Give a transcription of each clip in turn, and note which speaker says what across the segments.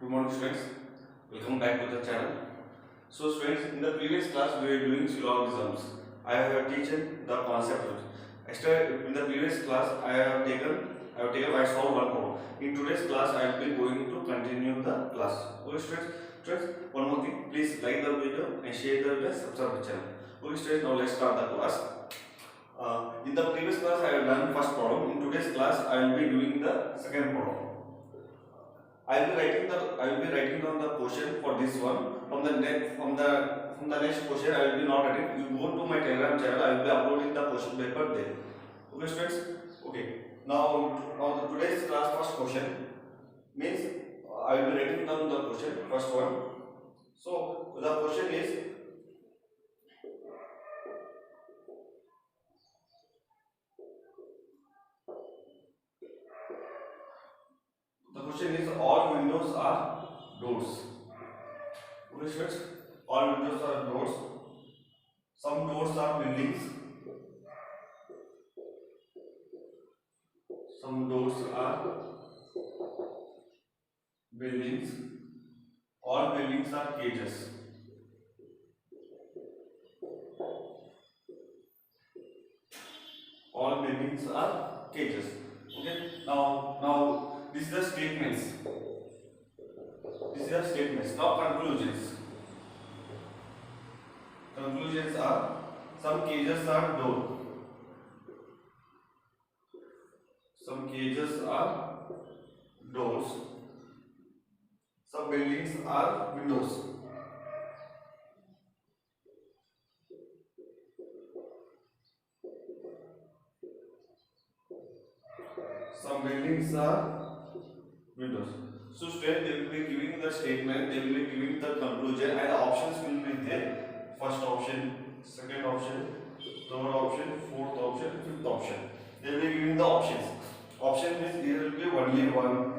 Speaker 1: Good morning students, welcome back to the channel. So students, in the previous class we were doing syllogisms. I have taken the concept. Extra in the previous class I solved one problem. In today's class I will be going to continue the class. Okay students, one more thing, please like the video and share the video, subscribe the channel. Okay students, now let's start the class. In the previous class I have done first problem. In today's class I will be doing the second problem. I will be writing down the question for this one. From the next question I will be not writing. You go to my Telegram channel. I will be uploading the question paper there. Okay, students. Okay. Now today's class first question means I will be writing down the question first one. So the question is. The question is all windows are doors. Okay, students. All windows are doors. Some doors are buildings. Some doors are buildings. All buildings are cages. All buildings are cages. Okay. Now this is the statements. These are statements. Now conclusions. Conclusions are some cages are door. Some cages are doors. Some buildings are windows. Some buildings are windows. So students, they will be giving the statement, they will be giving the conclusion, and options will be there. First option, second option, third option, fourth option, fifth option. They will be giving the options. Option means there will be only one,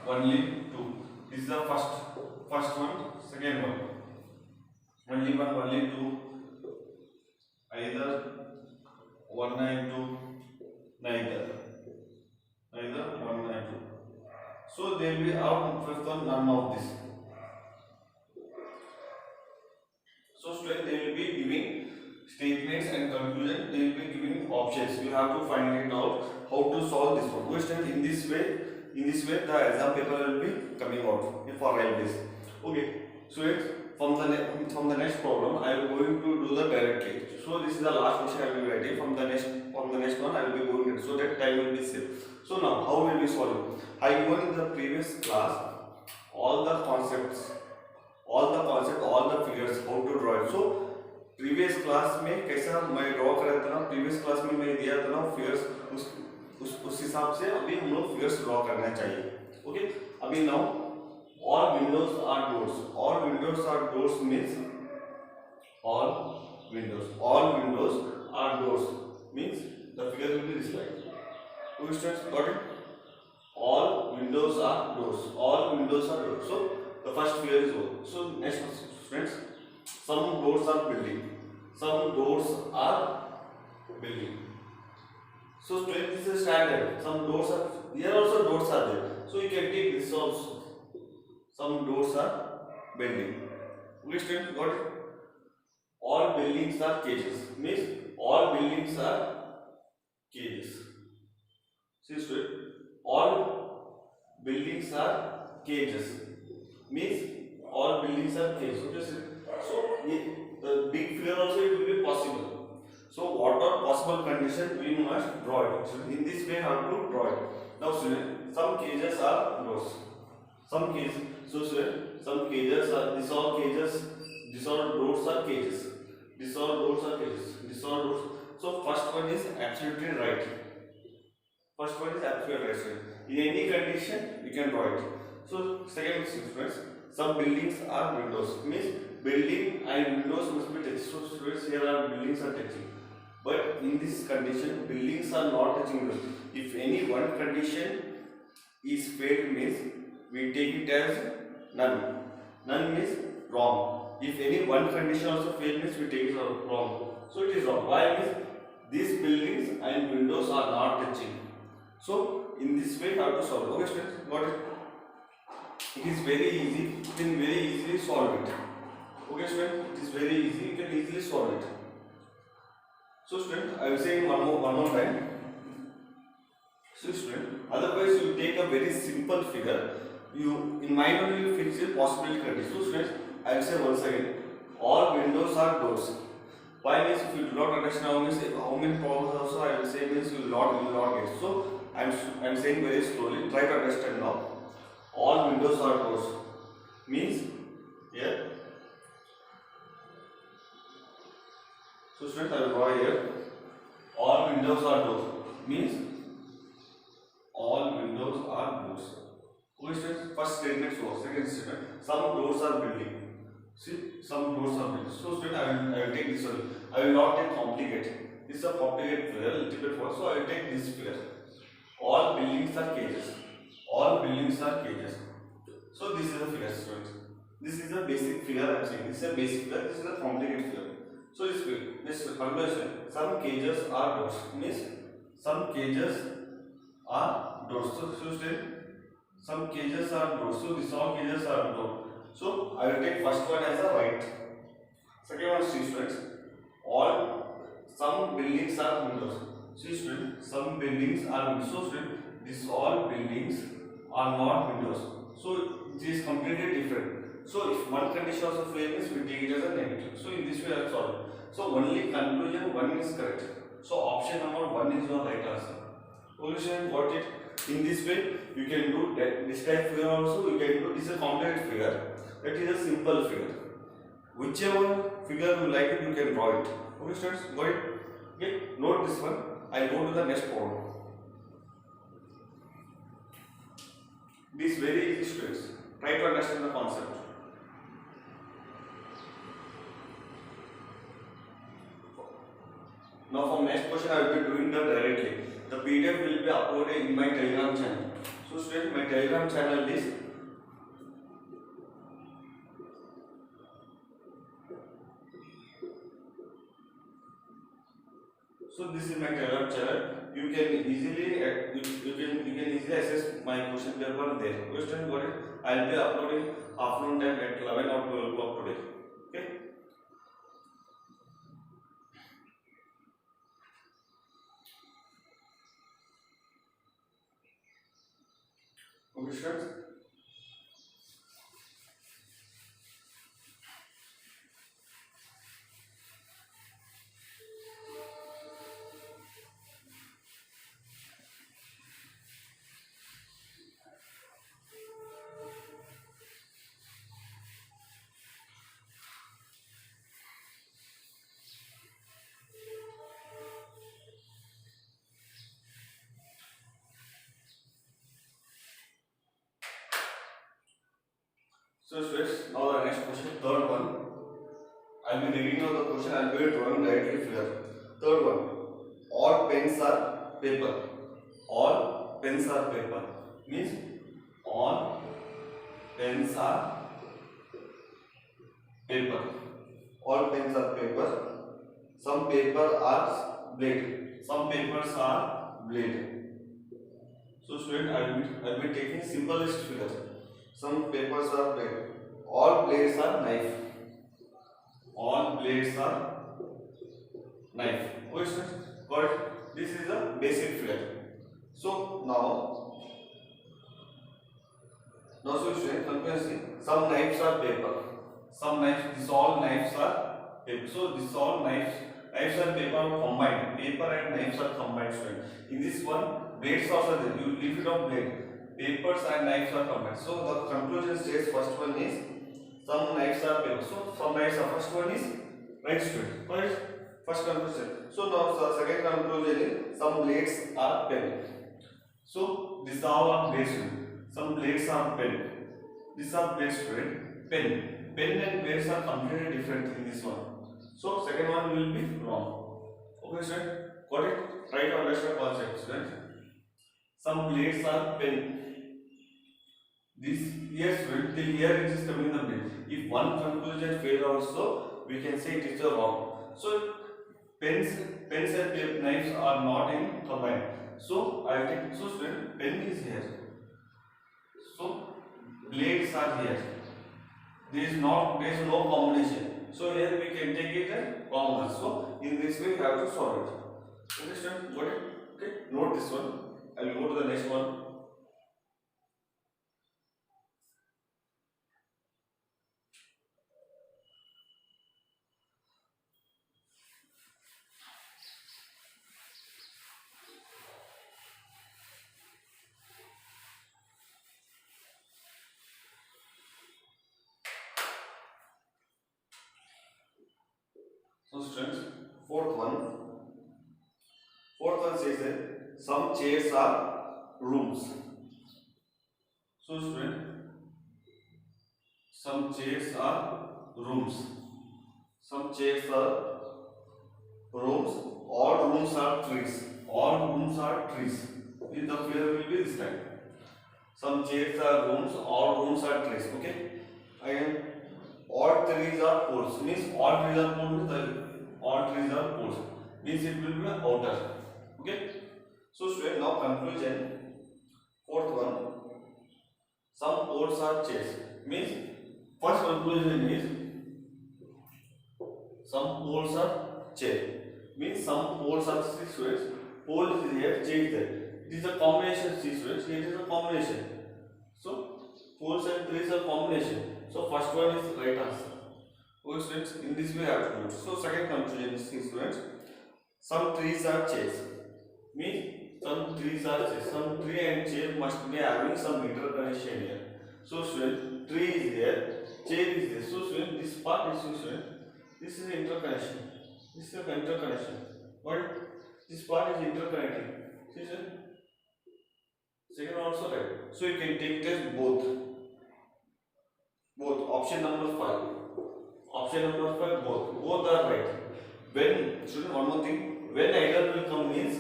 Speaker 1: only two. This is the first one, second one. Only one, only two. Either one and two, neither one and two. So they will be out fifth one, none of this. So students, they will be giving statements and conclusion. They will be giving options. You have to find it out how to solve this one. Students, in this way the exam paper will be coming out for railways. Okay, students, from the next problem I am going to do the directly. So this is the last question I will be writing. From the next one I will be going it, so that time will be saved. So now how will we solve it? I given in the previous class all the concepts, all the figures, how to draw it. So previous class में कैसा मैं draw कर रहा था ना, previous class में मैं दिया था ना फिगर्स, उस हिसाब से अभी हम लोग फिगर्स ड्रॉ करना चाहिए. ओके, अभी now all windows are doors. All windows are doors means all windows are doors means the figure will be this like. Two students got it? All windows are doors. All windows are doors. So the first figure is one. So next students, some doors are building. Some doors are building. So students, this is standard. Some doors are here also doors are there. So you can take this also. Some doors are building. Okay, students, got it? All buildings are cages. Means all buildings are cages. See, student, all buildings are cages. Means all buildings are cages. Okay, so the big figure also it will be possible. So what are possible conditions we must draw it. So in this way how to draw it. Now student, some cages are doors. Some cages. So student, some cages are, these all cages, these all doors are cages. These all doors are cages. These all doors. So first one is absolutely right. First one is absolutely right. In any condition we can draw it. So second students, some buildings are windows. Means building and windows must be touching. So students, here are buildings are touching. But in this condition, buildings are not touching windows. If any one condition is failed means we take it as none. None means wrong. If any one condition also failed means we take it as wrong. So it is wrong. Why? Means these buildings and windows are not touching. So in this way, how to solve? Okay, students, got it? It is very easy. You can very easily solve it. Okay, students, it is very easy. You can easily solve it. So, students, I will say one more time. So, student, otherwise you take a very simple figure. You in mind only you fix the possibility condition. So, students, I will say once again, all windows are doors. Why means if you do not understand how many problems also I will say means you will not get. So, I am saying very slowly. Try to understand now. All windows are doors means here. So, students, I will draw here. All windows are doors means all windows are doors. Okay, students, first statement so second statement. Some doors are building. See, some doors are building. So, student, I will take this one. I will not take complicated. This is a complicated figure, little bit for. So, I will take this figure. All buildings are cages. All buildings are cages. So, this is a figure, students. This is a basic figure I am saying. This is a basic figure. This is a complicated figure. So, this conclusion. Some cages are doors. Means some cages are doors. So, some cages are doors. So, these all cages are doors. So, I will take first one as a right. Second one, see students. Some buildings are windows. See students, some buildings are windows. So, students, these all buildings are not windows. So, it is completely different. So, if one condition also fails, we take it as a negative. So, in this way, I solve it. So, only conclusion 1 is correct. So, option number 1 is your right answer. Solution, got it? In this way, you can do this type figure also. You can do this is a complex figure. That is a simple figure. Whichever figure you like it, you can draw it. Okay, students, got it? Okay, note this one. I go to the next problem. This is very easy, students. Try to understand the concept. Now, from next question, I will be doing that directly. The PDF will be uploaded in my Telegram channel. So, students, my Telegram channel is this is my Telegram channel. You can easily access my question paper there. Question got it? I will be uploading afternoon time at 11 or 12 o'clock today. Okay. Okay, students. So, students, now the next question, third one. I will be reading out the question. I will be drawing directly figure. Third one. All pens are paper. All pens are paper. Means all pens are paper. All pens are paper. Some paper are blade. Some papers are blade. So, student, I will be taking simplest figure. Some papers are blade. All blades are knife. All blades are knife. Okay, but this is a basic figure. So now so student, conclusion, some knives are paper. Some knives, these all knives are paper. So this all knives and paper are combined. Paper and knives are combined, student. In this one, blades also there. You leave it on blade. Papers and knives are combined. So the conclusion states first one is some knives are paper. So some knives are first one is right, student. First conclusion. So now the second conclusion is some blades are pen. So these all are blades. Some blades are pen. These are blades, student. Pen. Pen and blades are completely different in this one. So second one will be wrong. Okay, student. Got it? Try to understand concept, student. Some blades are pen. This yes, till here it is coming in the blade. If one conclusion fail also, we can say it is wrong. So pens and knives are not in combined. So I'll take, so student, pen is here. So blades are here. There is no combination. So here we can take it as common. So in this way you have to solve it. Okay, student, got it? Okay, note this one. I will go to the next one. So students, fourth one says that some chairs are rooms. So student, some chairs are rooms. Some chairs are rooms. All rooms are trees. All rooms are trees. The figure will be this time. Some chairs are rooms. All rooms are trees. Okay. Again, all trees are poles. Means all trees are poles. All trees are poles. Means it will be outer. Okay. So student, now conclusion. Fourth one. Some poles are chairs. Means first conclusion is some poles are chair. Means some poles are students. Pole is here, chair is there. It is a combination, students. It is a combination. So poles and trees are combination. So first one is right answer. Okay, students. In this way, I have to do it. So second conclusion is students. Some trees are chairs. Means some trees are chairs. Some tree and chair must be having some interconnection here. So student, tree is here, chair is there. So student, this part is student. This is interconnection. This is the interconnection. But this part is interconnecting. See sir? Second one also right. So you can take test both. Both. Option number 5. Option number 5 both. Both are right. When student, one more thing. When either will come means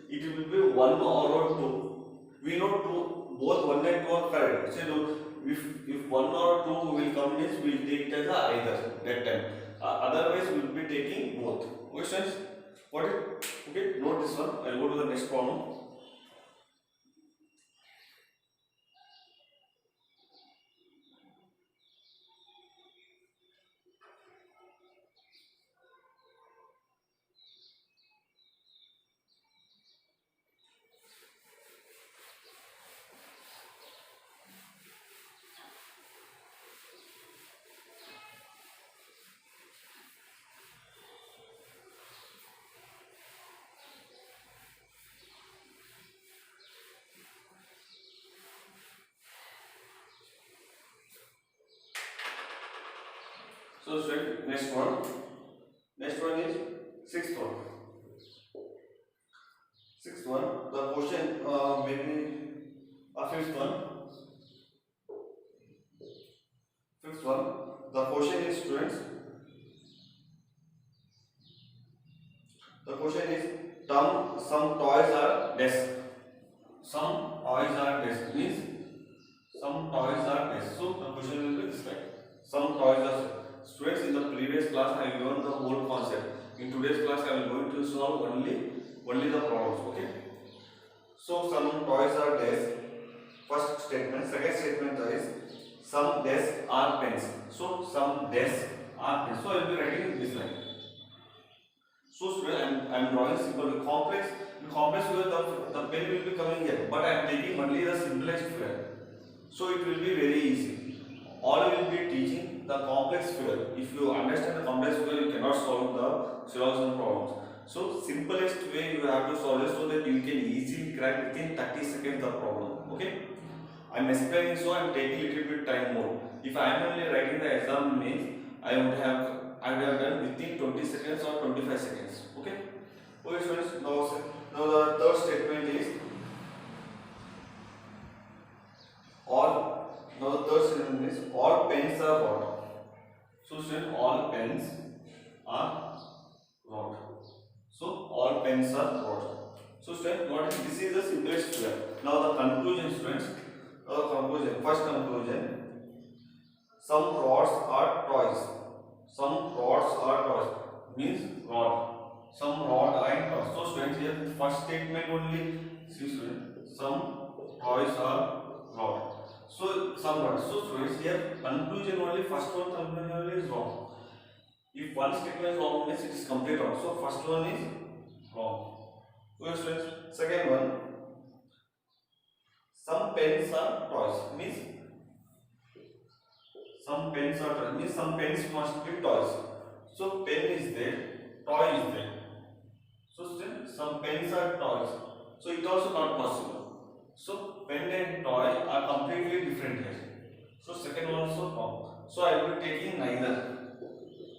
Speaker 1: it will be 1 or 2. We know two, both 1 and 2 are correct. So if 1 or 2 will come means we will take it as either that time. Otherwise we will be taking both. Questions? Got it? Okay, note this one. I will go to the next problem. So student, next one. Next one is sixth one. Sixth one. The question maybe a fifth one. Fifth one. The question is students. The question is some toys are desk. Some toys are desk means some toys are desk. So the question will be this like some toys are. Students, in the previous class I have given the whole concept. In today's class I am going to solve only the problems. Okay. So some toys are desks. First statement. Second statement is some desks are pens. So some desks are pens. So I will be writing in this line. So student, I am drawing simple. Complex way the pen will be coming here, but I am taking only the simplest way. So it will be very easy. All will be teaching the complex figure. If you understand the complex figure, you cannot solve the syllogism problems. So simplest way you have to solve it so that you can easily crack within 30 seconds the problem. Okay? I am explaining, so I am taking little bit time more. If I am only writing the exam means I would have done within 20 seconds or 25 seconds. Okay? Okay students, now the third statement is all pens are what? So student, all pens are what? So all pens are what? So student, this is the simplest figure. Now the conclusion students, first conclusion, some rods are toys. Some rods are toys. Means rod. Some rod and toys. So students, here first statement only. See students, some toys are rod. So some rods. So students, here conclusion only. First one conclusion only is wrong. If one statement is wrong, means it is complete wrong. So first one is wrong. Okay students. Second one. Some pens are toys. Means some pens are toys. Means some pens must be toys. So pen is there, toy is there. So still some pens are toys. So it also not possible. So pen and toy are completely different here. So second one also wrong. So I will be taking neither.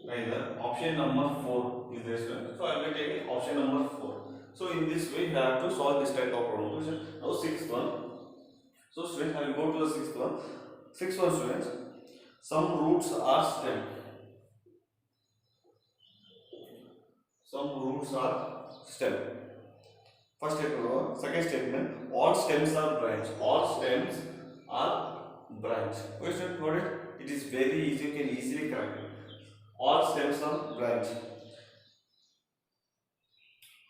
Speaker 1: Neither. Option number 4 is this one. So I will be taking option number 4. So in this way you have to solve this type of problem. Now sixth one. So students, I will go to the sixth one. Sixth one students. Some roots are stem. Some roots are stem. First statement. Second statement. All stems are branch. All stems are branch. Question got it? It is very easy. You can easily correct it. All stems are branch.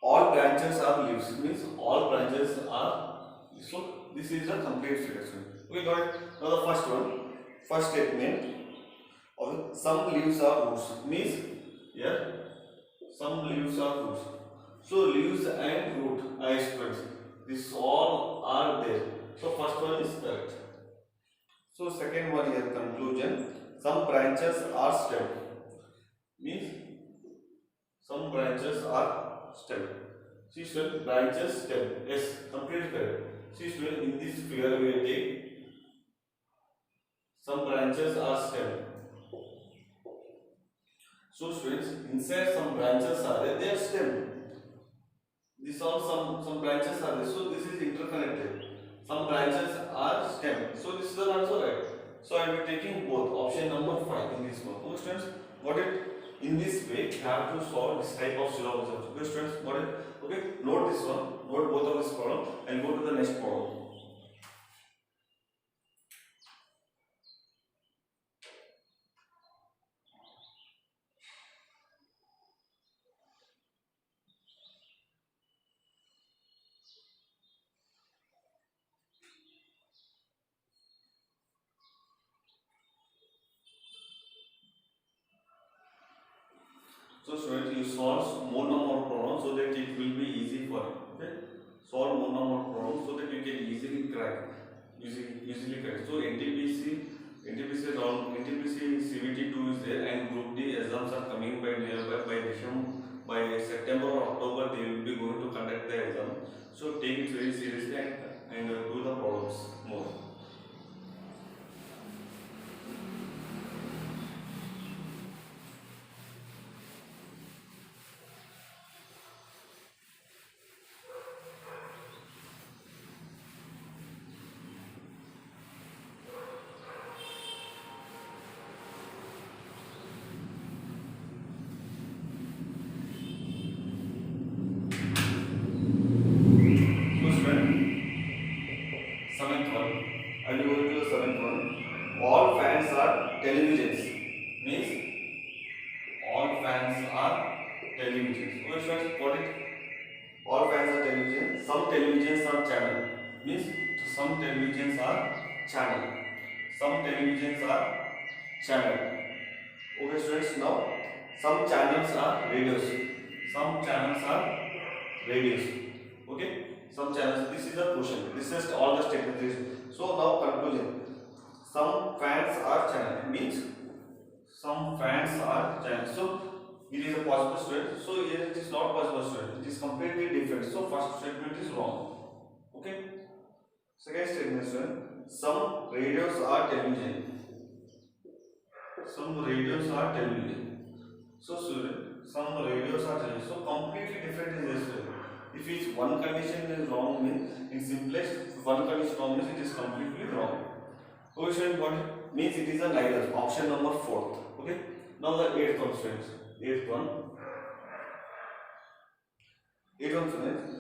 Speaker 1: All branches are leaves. Means all branches are. So this is a complete selection. We got it. Now the first one. First statement. Of some leaves are roots. Means here. Some leaves are roots. So leaves and root are expressed. This all are there. So first one is correct. So second one here conclusion. Some branches are stem. Means some branches are stem. See student, branches stem. Yes, completely correct. See student, in this figure we will take some branches are stem. So students, inside some branches are there, they are stem. These are some branches are there, so this is interconnected. Some branches are stem, so this is the answer right. So I will be taking both option number 5 in this one. Okay students, got it? In this way, you have to solve this type of syllogism. Okay students, got it? Okay, note this one, note both of this problem, and go to the next problem. So students, you solve more number of problems so that it will be easy for you. Okay, solve more number of problems so that you can easily crack, easily crack. So NTPC CVT 2 is there, and Group D exams are coming by nearby by December, by September or October. They will be going to conduct the exam. So take it very seriously and do the problems more. Seventh one. I will go to the seventh one. All fans are televisions. Means all fans are televisions. Okay, students, got it? All fans are television. Some televisions are channel. Means some televisions are channel. Some televisions are channel. Okay, students. Now some channels are radios. Some channels are radios. Okay. Some channels. This is the question. This is all the statements. So now conclusion. Some fans are channel. Means some fans are channel. So it is a possible student. So here it is not possible student. It is completely different. So first statement is wrong. Okay. Second statement student. Some radios are television. Some radios are television. So student, some radios are television. So completely different is this student. If it's one condition is wrong, means in simplest, if one condition wrong means it is completely wrong. Question what means it is a neither. Option number 4th. Okay. Now the 8th one students. 8th one. 8th one students.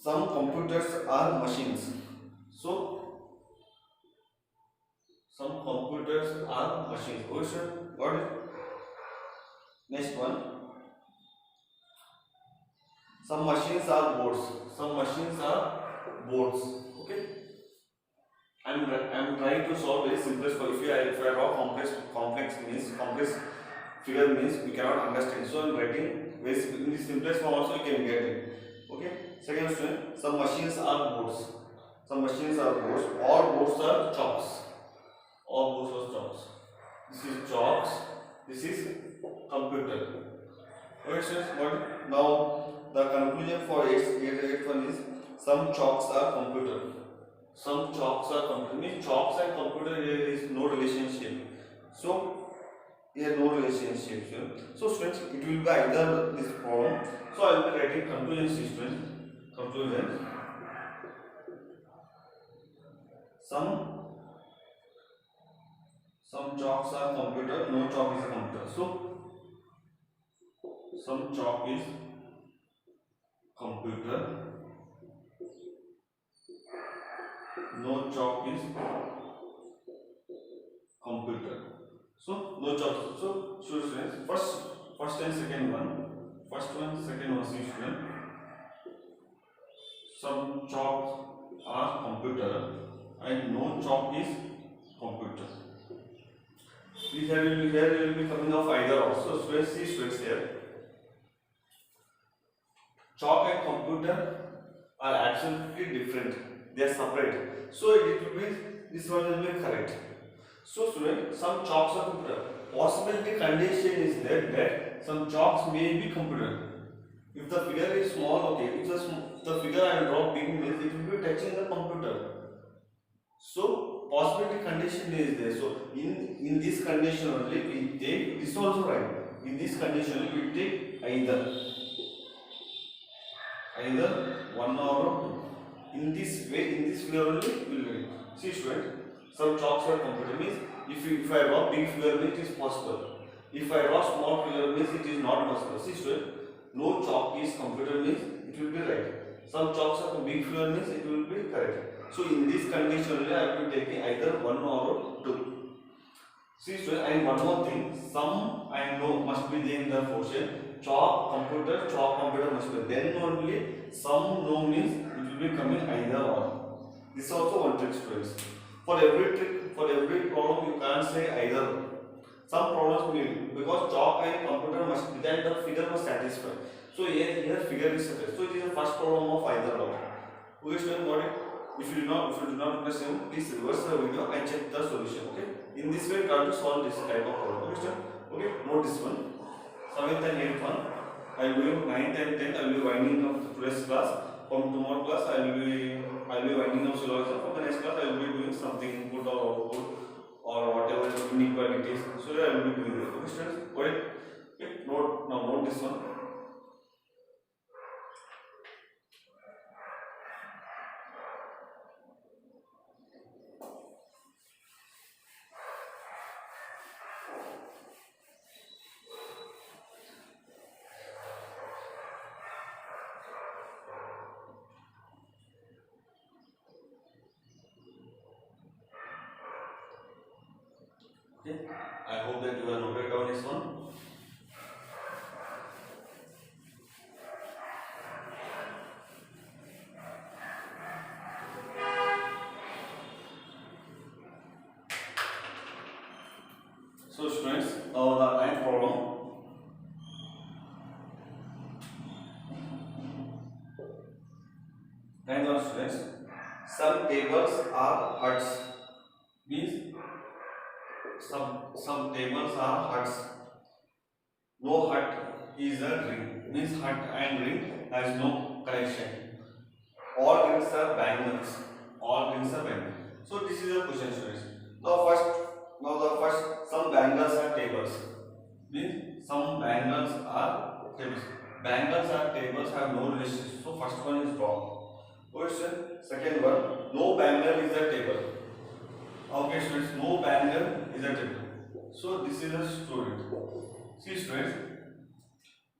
Speaker 1: Some computers are machines. So some computers are machines. Question got it? Next one, some machines are boards. Some machines are boards. Okay. I'm trying to solve very simplest. For if I draw complex means complex figure means we cannot understand. So I'm writing very in the simplest form also you can get it. Okay. Second question. Some machines are boards. Some machines are boards. All boards are chalks. All boards are chalks. This is chalks. This is computer. Okay, students. What now? The conclusion for 8th one is some chalks are computer. Some chalks are computer. Means chalks and computer there is no relationship. So here no relationship. So students, it will be either this form. So I will be writing conclusion students. Conclusion. Some chalks are computer. No chalk is a computer. So some chalk is computer. No chalk is computer. So no chalk. So students, first and second one. First one, second one, see student. Some chalk are computer and no chalk is computer. Here will be coming of either also. Students, see students here. Chalk and computer are absolutely different. They are separate. So it will be this one will be correct. So student, some chalks are computer. Possibility condition is that some chalks may be computer. If the figure is small, okay. If the figure I draw big means it will be touching the computer. So possibility condition is there. So in this condition only we take this also right. In this condition only we take either one or two. In this way, in this figure only we will get. See student, some chalks are computer means if I draw big figure means it is possible. If I draw small figure means it is not possible. See student, no chalk is computer means it will be right. Some chalks are big figure means it will be correct. So in this condition only I will be taking either one or two. See student, and one more thing, some and no must be there in the portion. Chalk computer must be. Then only some no means it will be coming either or. This is also one trick students. For every problem you can't say either. Some problems will because chalk and computer must be then the figure must satisfy. So here figure is satisfied. So it is the first problem of either or. Okay student, got it? If you do not understand, please reverse the video and check the solution. Okay. In this way, try to solve this type of problem. Okay, student? Okay. Note this one. 7th and 8th one. I will do 9th and 10th. I will be winding up today's class. From tomorrow class, I will be winding up syllogism. From the next class, I will be doing something input or output or whatever inequalities. So I will be doing it. Okay, students? Got it? Okay. Note this one. Okay. I hope that you have noted down this one. So students, now the ninth problem. Ninth one students. Some tables are huts. Means some tables are huts. No hut is a ring. Means hut and ring has no connection. All rings are bangles. All rings are bangles. So this is a question students. Now the first some bangles are tables. Means some bangles are tables. Bangles are tables have no relationship. So first one is wrong. Question second one, no bangle is a table. Okay students, no bangle is a table. So this is a student. See students,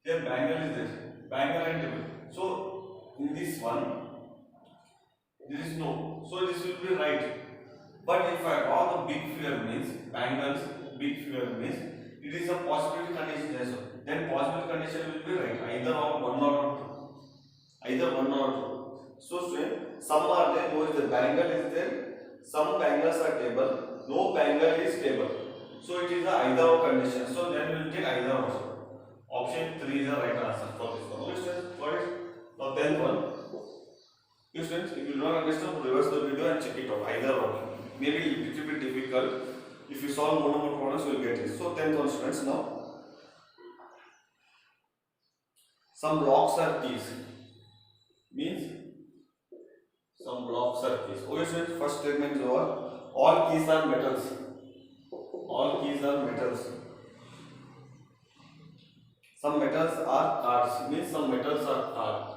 Speaker 1: here bangle is this. Bangle and table. So in this one, there is no. So this will be right. But if I draw the big figure means bangles, big figure means it is a possibility condition as well. then possible condition will be right, either of one or two, either one or two. So student, some are there, no is the bangle is there, some bangles are stable, no bangle is stable. So it is the either or condition. So then we will take either also. Option 3 is the right answer for this one. Okay students, got it? Now 10th one. Okay students, if you do not understand, reverse the video and check it out. Either or. Maybe it will be difficult. If you solve more number problems, you will get it. So 10th one students now. Some blocks are keys. Means some blocks are keys. Okay students, first statement is over. All keys are metals. All keys are metals. Some metals are cards. Means some metals are cards.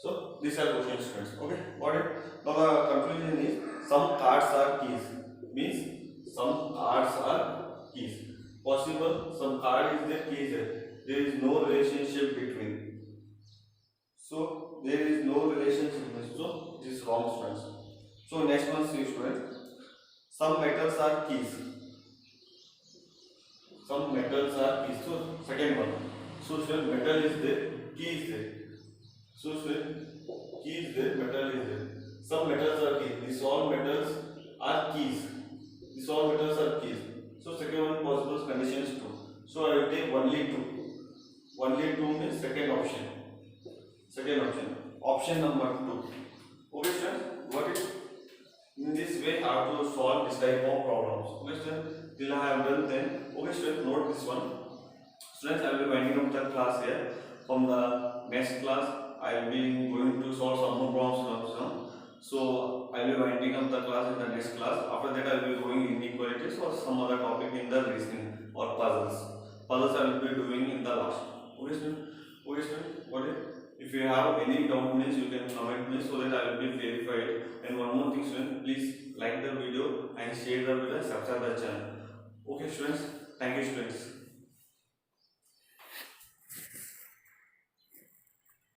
Speaker 1: So these are questions students. Okay, got it? Now the conclusion is some cards are keys. Means some cards are keys. Possible some card is the key is there. There is no relationship between. So there is no relationship. So this is wrong students. So next one see students. Some metals are keys. Some metals are keys. So second one. So student, metal is there, key is there. So student, key is there, metal is there. Some metals are keys. These all metals are keys. These all metals are keys. So second one possible condition is true. So I will take only two. Only two means second option. Second option. Option number 2. Okay students, got it? In this way, I have to solve this type of problems. Okay students, till I have done then. Okay students, note this one. Students, I will be winding up the class here. From the next class, I will be going to solve some more problems now. So I will be winding up the class in the next class. After that, I will be going inequalities or some other topic in the reasoning or puzzles. Puzzles I will be doing in the last. Okay student? Okay student? Got it? If you have any doubt, means you can comment me so that I will be verified. And one more thing students, please like the video and share the video and subscribe the channel. Okay students, thank you students.